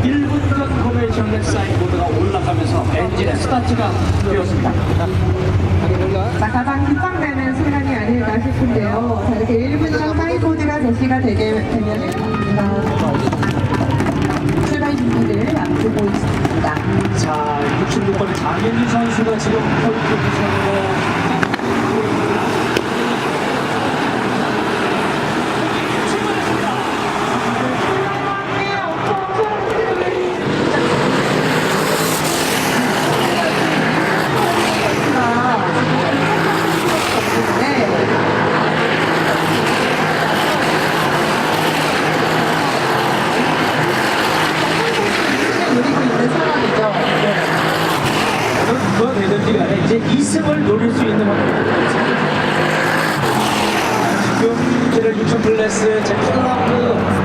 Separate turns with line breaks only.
1분 전 포메이션 사인보드가 올라가면서 엔진의 스타트가 되었습니다.
자, 가장 긴장되는 순간이 아닐까 싶은데요. 자, 이렇게 1분 전 사인보드가 제시가 되게 되면은 출발 준비를 앞두고 있습니다.
자, 66번의 장현진 선수가 지금 폴트 포지션으로 누가 되든지 간에 이제 2승을 노릴 수 있는 지금 제를 6000 클래스 제 8라운드